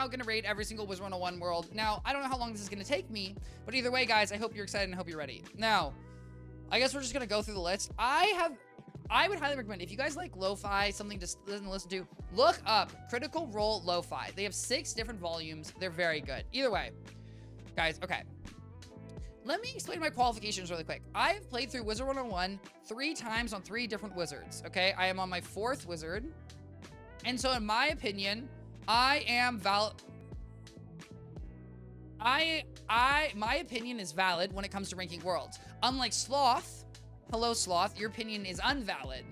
now going to rate every single Wizard 101 world. Now, I don't know how long this is going to take me, but either way, guys, I hope you're excited and I hope you're ready. Now, I guess we're just going to go through the list. I would highly recommend, if you guys like lo-fi, something to listen to, look up Critical Role Lo-Fi. They have 6 different volumes. They're very good. Either way, guys, okay. Let me explain my qualifications really quick. I've played through Wizard 101 3 times on 3 different wizards, okay? I am on my 4th wizard. And so in my opinion, I am my opinion is valid when it comes to ranking worlds. Unlike Sloth, hello Sloth, your opinion is invalid.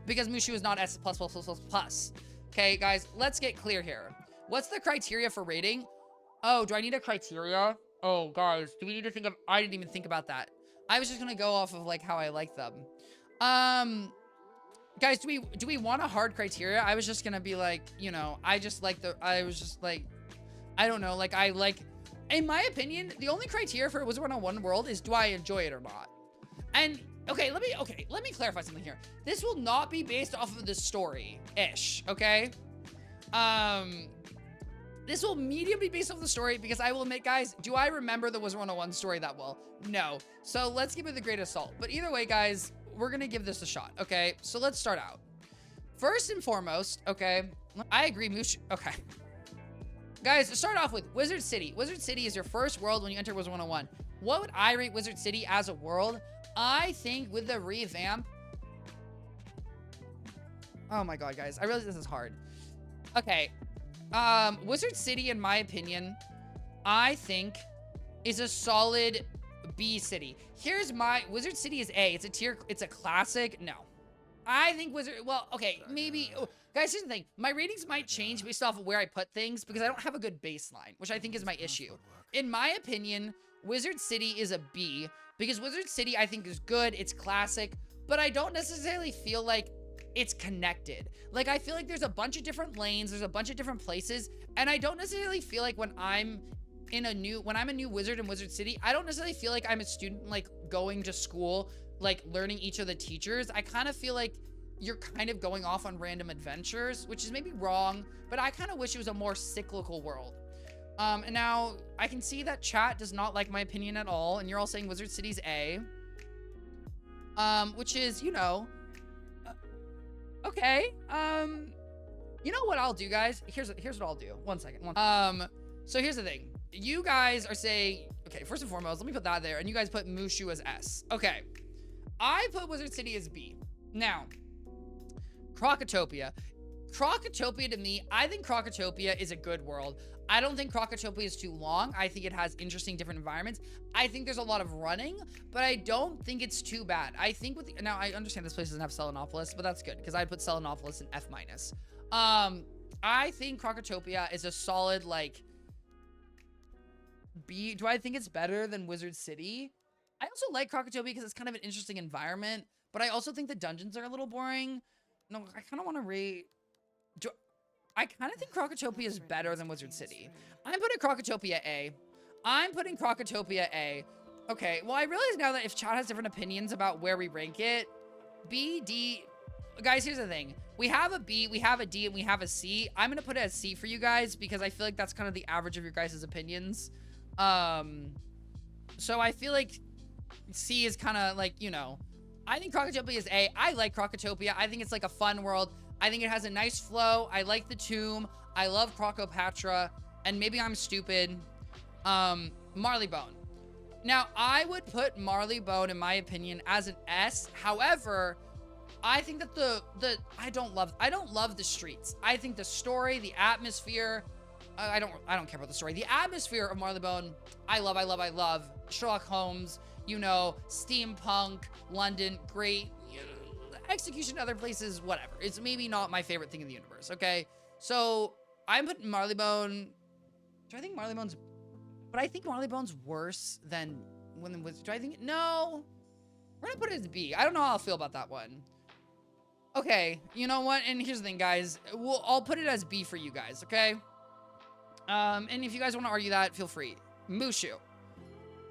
Because Mushu is not S+++++. Okay, guys, let's get clear here. What's the criteria for rating? Oh, do I need a criteria? Oh, guys, do we need to think of... I didn't even think about that. I was just gonna go off of, like, how I like them. Guys, do we want a hard criteria? I was just gonna be like, you know, I was just like, I don't know, like, in my opinion, the only criteria for Wizard 101 world is, do I enjoy it or not? And, okay, let me clarify something here. This will not be based off of the story-ish, okay? This will medium be based off the story because I will admit, guys, do I remember the Wizard 101 story that well? No. So let's give it the greatest salt. But either way, guys, we're going to give this a shot, okay? So let's start out. First and foremost, okay, I agree, Moosh. Okay. Guys, to start off with Wizard City. Wizard City is your first world when you enter Wizard 101. What would I rate Wizard City as a world? I think with the revamp... Oh my god, guys. I realize this is hard. Okay. Wizard City, in my opinion, I think is a solid B city. Here's my... Wizard City is A. It's a tier... It's a classic. No. I think Wizard... Well, okay, maybe... Oh, guys, here's the thing. My ratings might change based off of where I put things because I don't have a good baseline, which I think is my issue. In my opinion, Wizard City is a B because Wizard City, I think, is good. It's classic, but I don't necessarily feel like it's connected. Like, I feel like there's a bunch of different lanes, there's a bunch of different places, and I don't necessarily feel like when I'm a new wizard in Wizard City, I don't necessarily feel like I'm a student, like, going to school, like, learning each of the teachers. I kind of feel like you're kind of going off on random adventures, which is maybe wrong, but I kind of wish it was a more cyclical world. And now, I can see that chat does not like my opinion at all, and you're all saying Wizard City's A. Which is, you know... Okay, you know what I'll do, guys? Here's what I'll do. One second. So here's the thing. You guys are saying, okay, first and foremost, let me put that there, and you guys put Mushu as S. Okay, I put Wizard City as B. Now, Crocotopia. Crocotopia, to me, I think Crocotopia is a good world. I don't think Crocotopia is too long. I think it has interesting different environments. I think there's a lot of running, but I don't think it's too bad. I think now I understand this place doesn't have Selenopolis, but that's good because I'd put Selenopolis in F-. I think Crocotopia is a solid, like, B. Do I think it's better than Wizard City? I also like Crocotopia because it's kind of an interesting environment, but I also think the dungeons are a little boring. No, I kind of want to rate... I kind of think Crocotopia is better than Wizard City. I'm putting Crocotopia A. I'm putting Crocotopia A. Okay, well, I realize now that if chat has different opinions about where we rank it, B, D... Guys, here's the thing. We have a B, we have a D, and we have a C. I'm going to put it as C for you guys because I feel like that's kind of the average of your guys' opinions. So I feel like C is kind of like, you know... I think Crocotopia is A. I like Crocotopia. I think it's like a fun world. I think it has a nice flow. I like the tomb. I love Crocopatra. And maybe I'm stupid. Marleybone. Now, I would put Marleybone, in my opinion, as an S. However, I think that I don't love the streets. I think the story, the atmosphere, I don't care about the story. The atmosphere of Marleybone, I love. Sherlock Holmes, you know, steampunk, London, great. Execution other places, whatever. It's maybe not my favorite thing in the universe, okay? So, I'm putting Marleybone... Do I think Marleybone's... But I think Marleybone's worse than... Do I think... No! We're gonna put it as B. I don't know how I'll feel about that one. Okay, you know what? And here's the thing, guys. I'll put it as B for you guys, okay? And if you guys want to argue that, feel free. Mushu.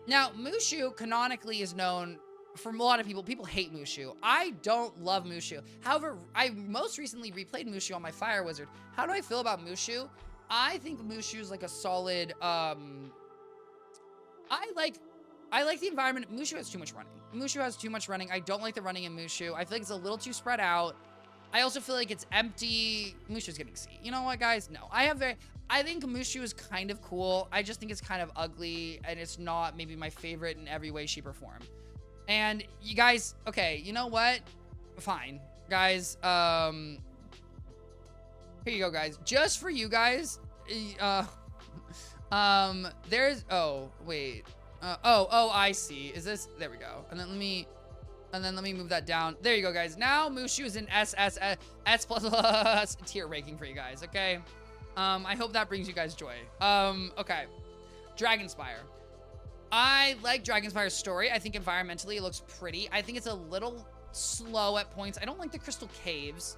Now, Mushu canonically is known for a lot of people hate Mushu. I don't love Mushu. However, I most recently replayed Mushu on my Fire Wizard. How do I feel about Mushu? I think Mushu is like a solid, I like the environment. Mushu has too much running. Mushu has too much running. I don't like the running in Mushu. I feel like it's a little too spread out. I also feel like it's empty. Mushu's getting C. You know what, guys? No. I think Mushu is kind of cool. I just think it's kind of ugly, and it's not maybe my favorite in every way, shape, or form. And you guys, okay, you know what? Fine. Guys, here you go, guys. Just for you guys, there's, oh, wait. I see. Is this, there we go. And then let me move that down. There you go, guys. Now Mushu is in S plus tier ranking for you guys, okay? I hope that brings you guys joy. Okay. Dragonspire. I like Dragonspire's story. I think environmentally it looks pretty. I think it's a little slow at points. I don't like the crystal caves.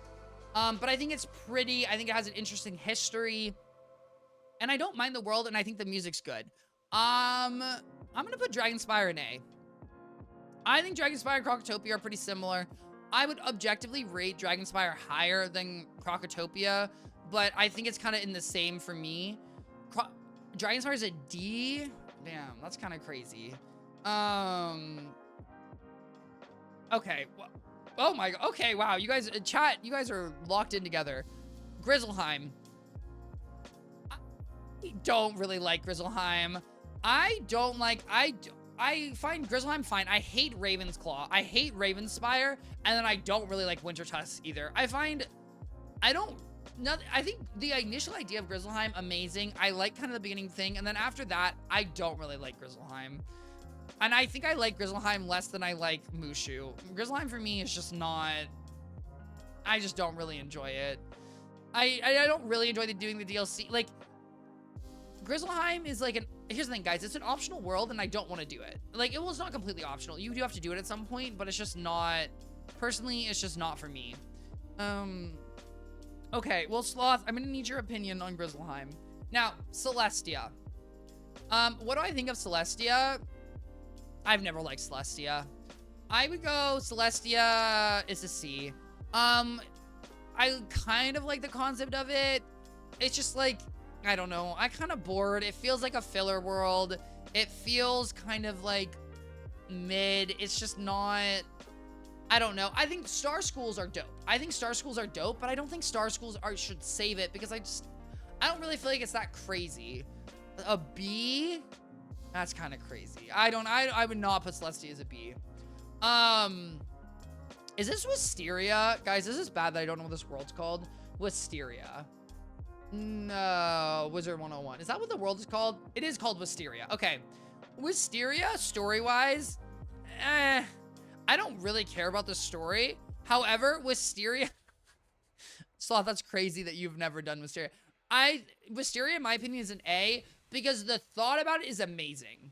But I think it's pretty. I think it has an interesting history. And I don't mind the world, and I think the music's good. I'm gonna put Dragonspire in A. I think Dragonspire and Crocotopia are pretty similar. I would objectively rate Dragonspire higher than Crocotopia, but I think it's kind of in the same for me. Dragonspire is a D. Damn, that's kind of crazy. Okay. Oh my god. Okay, wow. You guys, chat, you guys are locked in together. Grizzleheim. I don't really like Grizzleheim. I find Grizzleheim fine. I hate Ravensclaw. I hate Ravenspire. And then I don't really like Wintertusk either. I think the initial idea of Grizzleheim, amazing. I like kind of the beginning thing. And then after that, I don't really like Grizzleheim. And I think I like Grizzleheim less than I like Mushu. Grizzleheim for me is just not... I just don't really enjoy it. I don't really enjoy doing the DLC. Like, Grizzleheim is like an... Here's the thing, guys. It's an optional world, and I don't want to do it. Like, it's not completely optional. You do have to do it at some point, but it's just not... Personally, it's just not for me. Okay, well, Sloth, I'm gonna need your opinion on Grizzleheim. Now, Celestia. What do I think of Celestia? I've never liked Celestia. I would go Celestia is a C. I kind of like the concept of it. It's just like, I don't know. I'm kind of bored. It feels like a filler world. It feels kind of like mid. It's just not... I don't know. I think Star Schools are dope. But I don't think Star Schools should save it because I don't really feel like it's that crazy. A B? That's kind of crazy. I would not put Celestia as a B. Is this Wisteria? Guys, this is bad that I don't know what this world's called. Wisteria. No, Wizard 101. Is that what the world is called? It is called Wisteria. Okay. Wisteria, story-wise, I don't really care about the story. However, Wisteria... Sloth, that's crazy that you've never done Wisteria. Wisteria, in my opinion, is an A because the thought about it is amazing.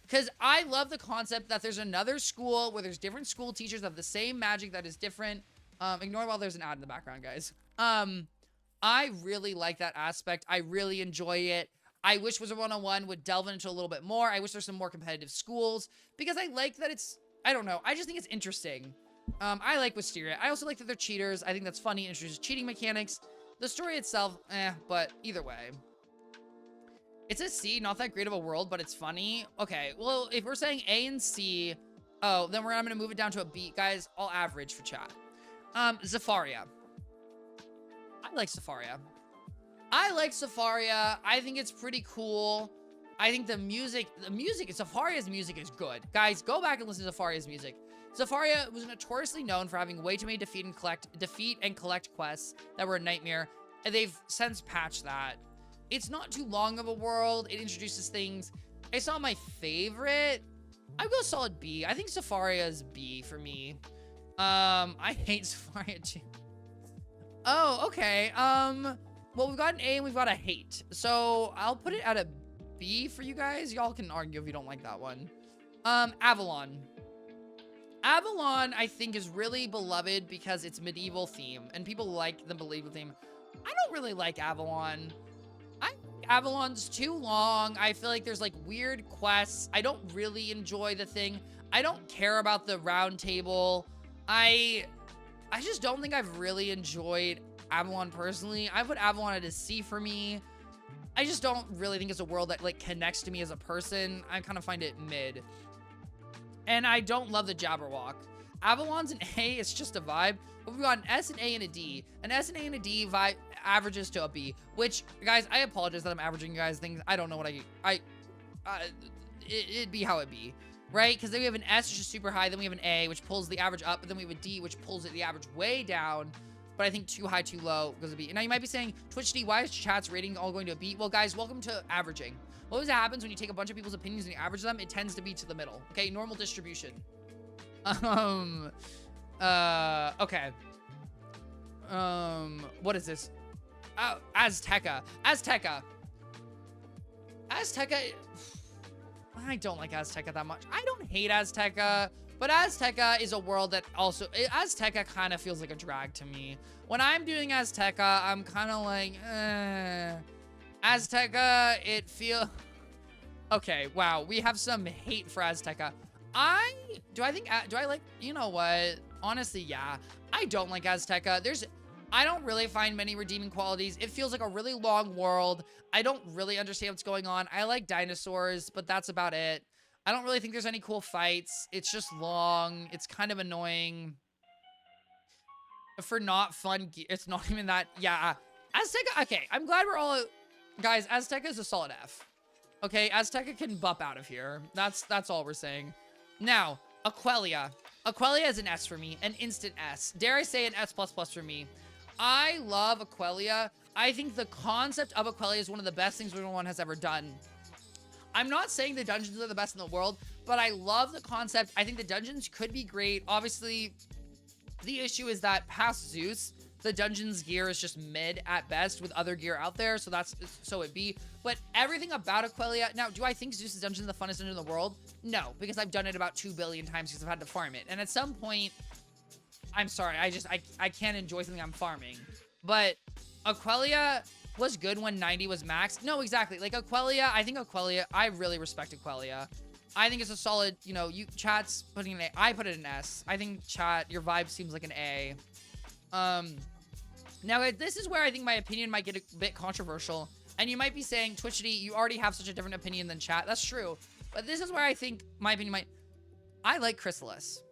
Because I love the concept that there's another school where there's different school teachers that have the same magic that is different. Ignore while there's an ad in the background, guys. I really like that aspect. I really enjoy it. I wish Wizard 101 would delve into a little bit more. I wish there's some more competitive schools because I like that it's, I don't know. I just think it's interesting. I like Wisteria. I also like that they're cheaters. I think that's funny. It introduces cheating mechanics. The story itself, but either way. It's a C, not that great of a world, but it's funny. Okay, well, if we're saying A and C, then I'm going to move it down to a B. Guys, I'll average for chat. Zafaria. I like Zafaria. I think it's pretty cool. I think the music, Zafaria's music is good. Guys, go back and listen to Zafaria's music. Zafaria was notoriously known for having way too many defeat and collect quests that were a nightmare. And they've since patched that. It's not too long of a world. It introduces things. It's not my favorite. I would go solid B. I think Zafaria's B for me. I hate Zafaria too. Oh, okay. Well, we've got an A and we've got a hate. So I'll put it at a B for you guys. Y'all can argue if you don't like that one. Avalon. Avalon, I think, is really beloved because it's medieval theme and people like the medieval theme. I don't really like Avalon. Avalon's too long. I feel like there's like weird quests. I don't really enjoy the thing. I don't care about the round table. I just don't think I've really enjoyed Avalon personally. I put Avalon at a C for me. I just don't really think it's a world that like connects to me as a person. I kind of find it mid. And I don't love the Jabberwock. Avalon's an A, it's just a vibe. But we've got an S, an A, and a D. An S, an A, and a D vibe averages to a B. Which, guys, I apologize that I'm averaging you guys things. I don't know what it'd be how it be. Right? Because then we have an S, which is super high. Then we have an A, which pulls the average up. But then we have a D, which pulls the average way down. But I think too high, too low goes to B. And now you might be saying, Twichty, why is chat's rating all going to a B? Well, guys, welcome to averaging. What always happens when you take a bunch of people's opinions and you average them, it tends to be to the middle. Okay, normal distribution. Okay. What is this? Oh, Azteca. Azteca. I don't like Azteca that much. I don't hate Azteca, but Azteca is a world that also, Azteca kind of feels like a drag to me. When I'm doing Azteca, I'm kind of like, Azteca, it feel. Okay, wow, we have some hate for Azteca. Do I like, you know what? Honestly, yeah. I don't like Azteca. I don't really find many redeeming qualities. It feels like a really long world. I don't really understand what's going on. I like dinosaurs, but that's about it. I don't really think there's any cool fights. It's just long. It's kind of annoying. For not fun, it's not even that, yeah. Azteca, okay, I'm glad we're all, guys, Azteca is a solid F. Okay, Azteca can bump out of here. That's all we're saying. Now, Aquelia. Aquelia is an S for me, an instant S. Dare I say an S++ for me. I love Aquelia. I think the concept of Aquelia is one of the best things anyone has ever done. I'm not saying the dungeons are the best in the world, but I love the concept. I think the dungeons could be great. Obviously, the issue is that past Zeus, the dungeon's gear is just mid at best with other gear out there, so it be. But everything about Aquelia, now, do I think Zeus's dungeon is the funnest dungeon in the world? No, because I've done it about 2 billion times because I've had to farm it. And at some point, I'm sorry, I can't enjoy something I'm farming. But Aquelia was good when 90 was max. No, exactly. Like Aquelia, I really respect Aquelia. I think it's a solid, you know, chat's putting an A. I put it an S. I think chat, your vibe seems like an A. Now, this is where I think my opinion might get a bit controversial. And you might be saying, Twichty, you already have such a different opinion than chat. That's true. But this is where I think my opinion might... I like Chrysalis.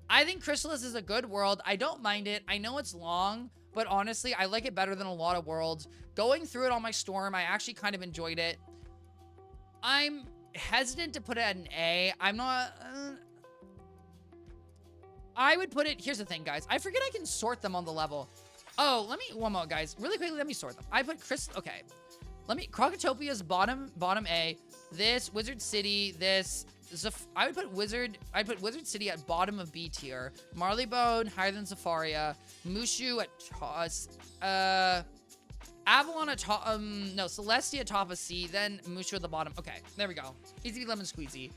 I think Chrysalis is a good world. I don't mind it. I know it's long, but honestly, I like it better than a lot of worlds. Going through it on my storm, I actually kind of enjoyed it. I'm hesitant to put it at an A. I'm not... I would put it... Here's the thing, guys. I forget I can sort them on the level. Oh, one more, guys. Really quickly, let me sort them. I put okay. Crocatopia's bottom A. This, Wizard City, this... I would put Wizard City at bottom of B tier. Marleybone higher than Zafaria. Mushu at Avalon at top, no, Celestia top of C, then Mushu at the bottom. Okay, there we go. Easy lemon squeezy.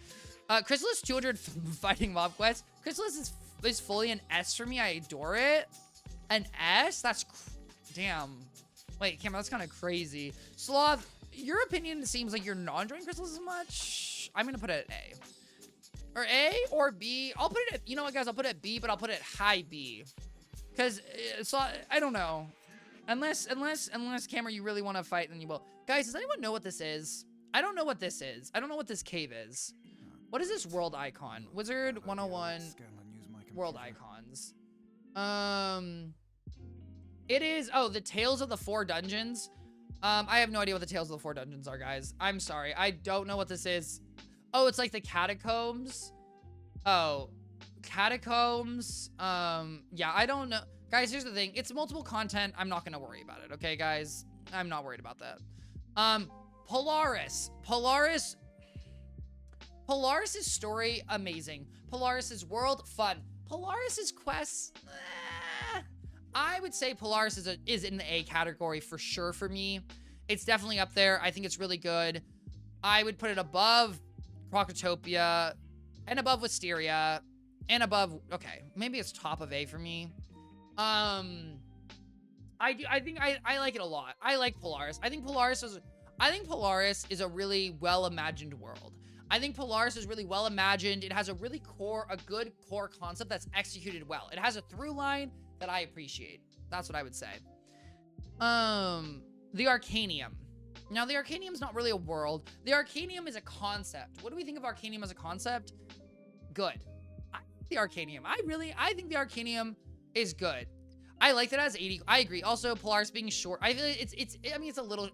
Chrysalis 200 fighting mob quest. Chrysalis is fully an S for me. I adore it. An S? That's damn. Wait, Cameron, that's kind of crazy. Sloth, your opinion seems like you're not enjoying Chrysalis as much. I'm gonna put it at A. Or A or B. I'll put it at, you know what, guys? I'll put it at B, but I'll put it at high B. Because, I don't know. Unless, Cameron, you really want to fight, then you will. Guys, does anyone know what this is? I don't know what this is. I don't know what this cave is. What is this world icon? Wizard 101 world icons. It is, oh, the Tales of the 4 Dungeons. I have no idea what the Tales of the 4 Dungeons are, guys. I'm sorry. I don't know what this is. Oh, it's like the catacombs. Oh, catacombs. Yeah, I don't know. Guys, here's the thing. It's multiple content. I'm not going to worry about it. Okay, guys? I'm not worried about that. Polaris. Polaris's story, amazing. Polaris's world, fun. Polaris's quests, I would say Polaris is in the A category for sure for me. It's definitely up there. I think it's really good. I would put it above Crocotopia and above Wisteria and above, okay, maybe it's top of A for me. I think I like it a lot. I like Polaris. I think Polaris is, I think Polaris is a really well-imagined world. I think Polaris is really well-imagined. It has a good core concept that's executed well. It has a through line that I appreciate. That's what I would say. The Arcanium. Now, the Arcanium is not really a world. The Arcanium is a concept. What do we think of Arcanium as a concept? Good. I think the Arcanium is good. I like that it has 80. I agree. Also, Polaris being short. I feel like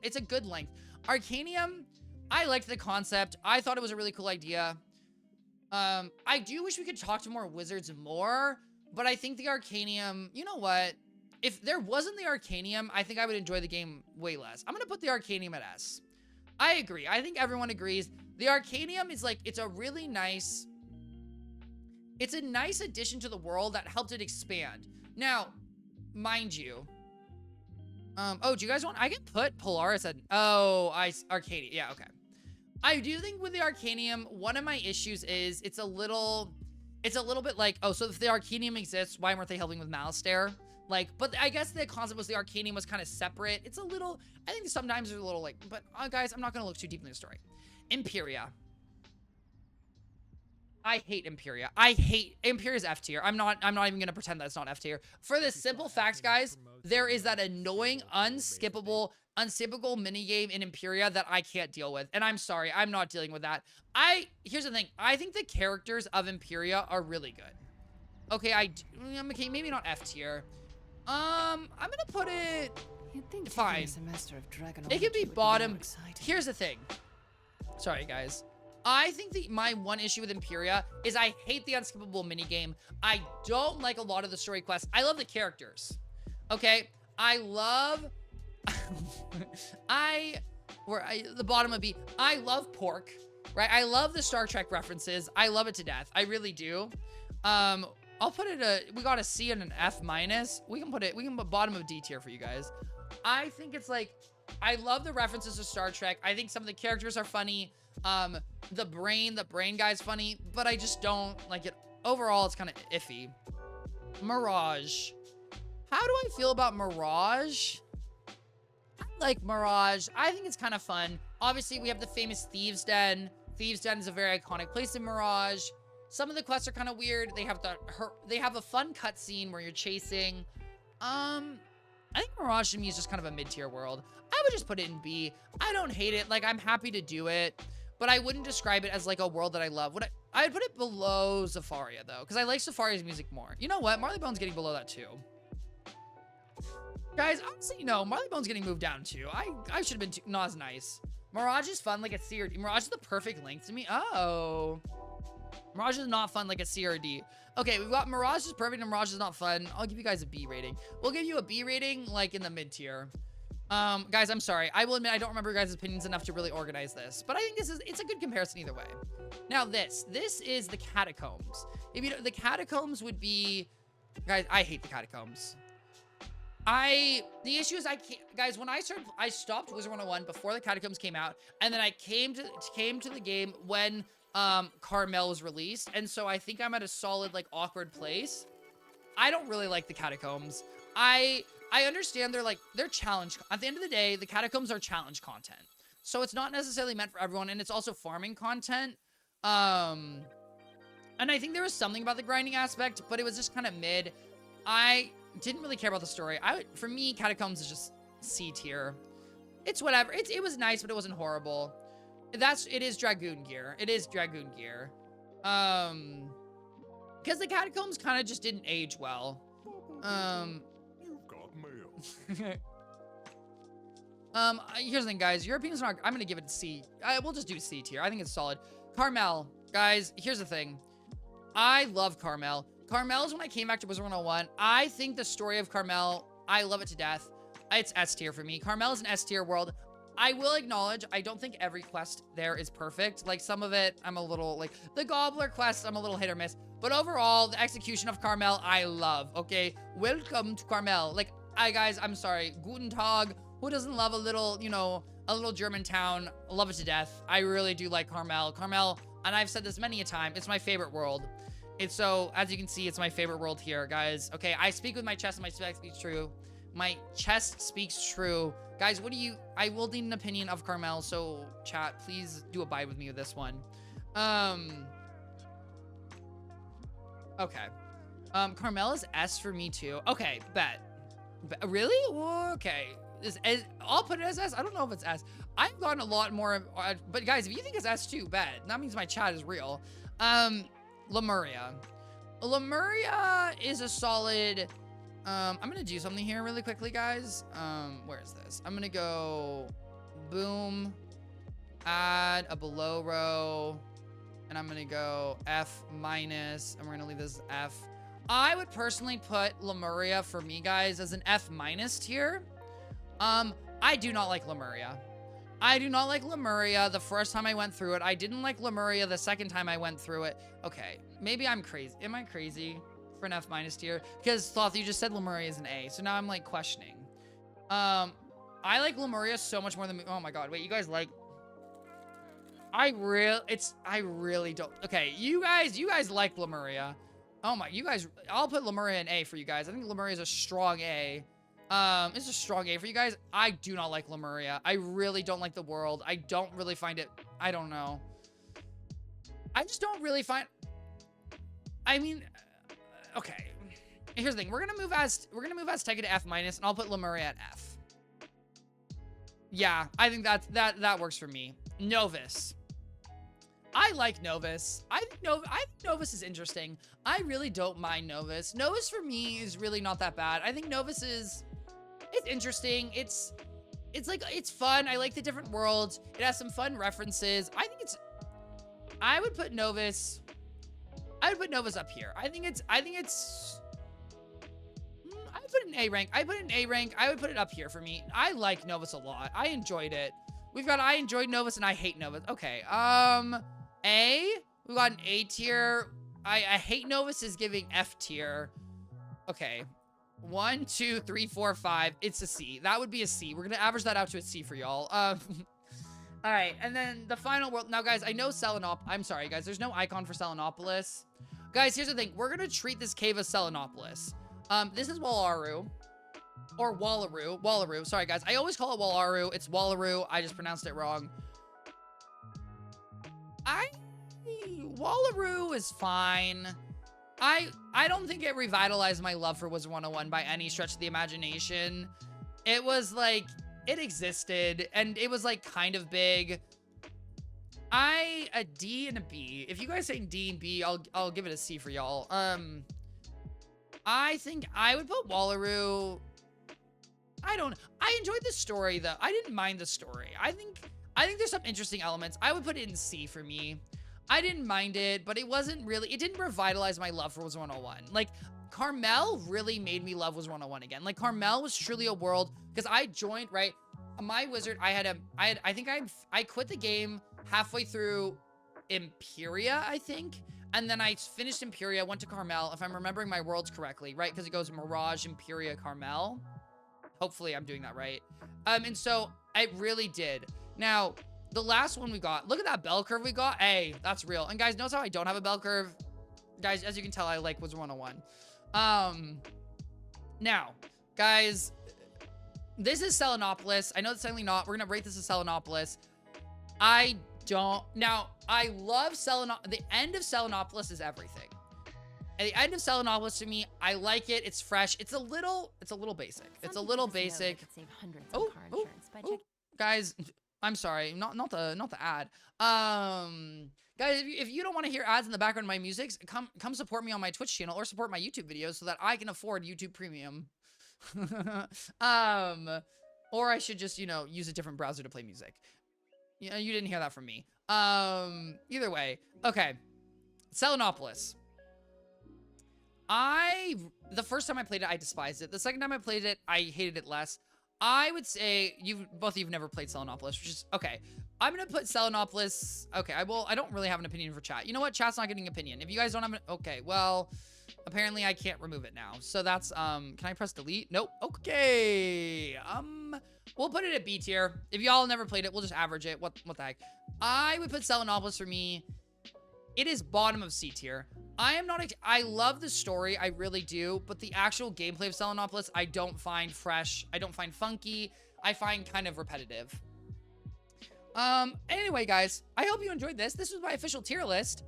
it's a good length. Arcanium, I liked the concept. I thought it was a really cool idea. I do wish we could talk to more wizards more, but I think the Arcanium, you know what? If there wasn't the Arcanium, I think I would enjoy the game way less. I'm going to put the Arcanium at S. I agree. I think everyone agrees. The Arcanium is like, it's a nice addition to the world that helped it expand. Now, mind you, do you guys want, I can put Polaris at, Arcanium. Yeah, okay. I do think with the Arcanium, one of my issues is it's a little bit like, oh, so if the Arcanium exists, why weren't they helping with Malastare? Like, but I guess the concept was the Arcanium was kind of separate. It's a little, I think sometimes there's a little like, but guys, I'm not going to look too deep in the story. Imperia. I hate Imperia. Imperia's F tier. I'm not even going to pretend that it's not F tier. For the simple fact, guys, there is that annoying, unskippable minigame in Imperia that I can't deal with. And I'm sorry, I'm not dealing with that. Here's the thing. I think the characters of Imperia are really good. Okay, maybe not F tier. I'm gonna put it fine. It could be bottom. Here's the thing. Sorry, guys. I think my one issue with Imperia is I hate the unskippable minigame. I don't like a lot of the story quests. I love the characters. Okay? I love... the bottom would be, I love pork, right? I love the Star Trek references. I love it to death. I really do. I'll put it we got a C and an F minus. We can put bottom of D tier for you guys. I think it's like, I love the references to Star Trek. I think some of the characters are funny. The brain guy's funny, but I just don't like it. Overall, it's kind of iffy. Mirage. How do I feel about Mirage? I like Mirage. I think it's kind of fun. Obviously, we have the famous Thieves' Den. Thieves' Den is a very iconic place in Mirage. Some of the quests are kind of weird. They have a fun cutscene where you're chasing. I think Mirage to me is just kind of a mid-tier world. I would just put it in B. I don't hate it. Like, I'm happy to do it, but I wouldn't describe it as like a world that I love. I would put it below Zafaria though, because I like Zafaria's music more. You know what? Marley Bone's getting below that too. Guys, honestly, no, Marley Bone's getting moved down too. I should have been not as nice. Mirage is fun like a C or D. Mirage is the perfect length to me. Oh. Mirage is not fun like a C or a D. Okay, we've got Mirage is perfect and Mirage is not fun. I'll give you guys a B rating. We'll give you a B rating like in the mid tier. Guys, I'm sorry. I will admit I don't remember your guys' opinions enough to really organize this, but I think it's a good comparison either way. Now this is the Catacombs. If you know, the Catacombs would be, guys, I hate the Catacombs. The issue is I can't, guys, when I stopped Wizard 101 before the Catacombs came out, and then I came to the game when Carmel was released, and so I think I'm at a solid like awkward place. I don't really like the Catacombs. I understand they're challenge. At the end of the day, the Catacombs are challenge content, so it's not necessarily meant for everyone, and it's also farming content. And I think there was something about the grinding aspect, but it was just kind of mid. I didn't really care about the story. For me, Catacombs is just C tier. It's whatever. It was nice, but it wasn't horrible. It is Dragoon gear. It is Dragoon gear. Because the Catacombs kind of just didn't age well. You've got mail. Here's the thing, guys. Your opinion's not. I'm gonna give it a C. We'll just do C tier. I think it's solid. Carmel, guys. Here's the thing. I love Carmel. Carmel's when I came back to Wizard 101. I think the story of Carmel, I love it to death. It's S tier for me. Carmel is an S tier world. I will acknowledge, I don't think every quest there is perfect. Like, some of it, I'm a little, like, the Gobbler quest, I'm a little hit or miss. But overall, the execution of Carmel, I love, okay? Welcome to Carmel. Like, guys, I'm sorry. Guten Tag. Who doesn't love a little, you know, a little German town? I love it to death. I really do like Carmel. Carmel, and I've said this many a time, it's my favorite world. It's so, as you can see, it's my favorite world here, guys. Okay, I speak with my chest and my specs be true. My chest speaks true. Guys, what do you... I will need an opinion of Carmel, so chat, please do abide with me with this one. Okay. Carmel is S for me too. Okay, bet. Really? Okay. I'll put it as S. I don't know if it's S. I've gotten a lot more, but guys, if you think it's S too, bet. That means my chat is real. Lemuria. Lemuria is a solid... I'm gonna do something here really quickly, guys. Where is this? I'm gonna go boom, add a below row, and I'm gonna go F minus, and we're gonna leave this F. I would personally put Lemuria for me, guys, as an F minus tier. I do not like Lemuria. I do not like Lemuria the first time I went through it. I didn't like Lemuria the second time I went through it. Okay, maybe I'm crazy. Am I crazy for an F minus tier? Because Sloth, you just said Lemuria is an A, so now I'm like questioning. I like Lemuria so much more than... Oh my god, wait, you guys like... I really don't... Okay, you guys like Lemuria. Oh my, you guys... I'll put Lemuria in A for you guys. I think Lemuria is a strong A. It's a strong A for you guys. I do not like Lemuria. I really don't like the world. I don't really find it... I don't know. I just don't really find... I mean... Okay. Here's the thing. We're gonna move Azteca to F minus, and I'll put Lemuria at F. Yeah, I think that works for me. Novus. I like Novus. I think Novus is interesting. I really don't mind Novus. Novus for me is really not that bad. I think Novus is... It's interesting. It's like, it's fun. I like the different worlds. It has some fun references. I think it's... I would put Novus up here. I think it's... I would put it in A rank. I would put it up here for me. I like Novus a lot. I enjoyed it. I enjoyed Novus and I hate Novus. Okay. A. We got an A tier. I hate Novus is giving F tier. Okay. 1, 2, 3, 4, 5. It's a C. That would be a C. We're gonna average that out to a C for y'all. All right, and then the final world. Now, guys, I know I'm sorry, guys. There's no icon for Selenopolis. Guys, here's the thing. We're gonna treat this cave as Selenopolis. This is Wallaroo. Or Wallaroo. Wallaroo. Sorry, guys. I always call it Wallaroo. It's Wallaroo. I just pronounced it wrong. Wallaroo is fine. I don't think it revitalized my love for Wizard 101 by any stretch of the imagination. It was like, it existed, and it was like kind of big. A D and a B. If you guys say D and B, I'll give it a C for y'all. I think I would put Wallaroo. I enjoyed the story though. I didn't mind the story. I think there's some interesting elements. I would put it in C for me. I didn't mind it, but it didn't revitalize my love for Wizard 101. Like, Carmel really made me love Wizard 101 again. Like, Carmel was truly a world, because I joined, right? My wizard, I think I quit the game halfway through Imperia, I think. And then I finished Imperia, went to Carmel, if I'm remembering my worlds correctly, right? Because it goes Mirage, Imperia, Carmel. Hopefully I'm doing that right. And so I really did. Now, the last one we got, look at that bell curve we got. Hey, that's real. And guys, notice how I don't have a bell curve? Guys, as you can tell, I like Wizard 101. Now, guys, this is Selenopolis. I know it's technically not. We're going to rate this as Selenopolis. I love Selenopolis. The end of Selenopolis is everything. At the end of Selenopolis, to me, I like it. It's fresh. It's a little basic. It's a little basic. Oh, guys, I'm sorry. Not the ad. Guys, if you don't want to hear ads in the background of my music, come support me on my Twitch channel or support my YouTube videos so that I can afford YouTube Premium. Or I should just, use a different browser to play music. You didn't hear that from me. Either way. Okay. Selenopolis. The first time I played it, I despised it. The second time I played it, I hated it less. I would say both of you've never played Selenopolis, which is okay. I'm gonna put Selenopolis. Okay, I don't really have an opinion for chat. You know what? Chat's not getting an opinion. If you guys don't have okay, well, apparently I can't remove it now. So that's can I press delete? Nope. Okay. We'll put it at B tier. If y'all never played it, we'll just average it. What the heck? I would put Selenopolis for me it is bottom of C tier. I love the story, I really do, but the actual gameplay of Selenopolis, I don't find fresh. I don't find funky. I find kind of repetitive. Anyway, guys, I hope you enjoyed this. This was my official tier list.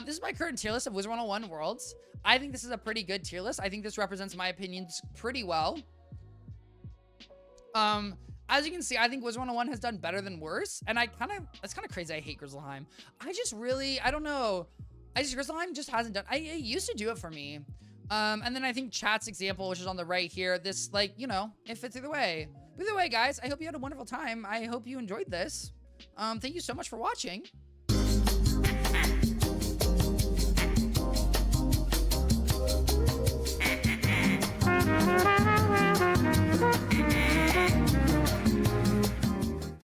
This is my current tier list of Wizard 101 worlds. I think this is a pretty good tier list. I think this represents my opinions pretty well. As you can see, I think Wizard 101 has done better than worse. And it's kind of crazy. I hate Grizzleheim. I don't know. Grizzleheim just hasn't done, it used to do it for me. And then I think chat's example, which is on the right here, this, like, you know, it fits either way. Either way, guys, I hope you had a wonderful time. I hope you enjoyed this. Thank you so much for watching.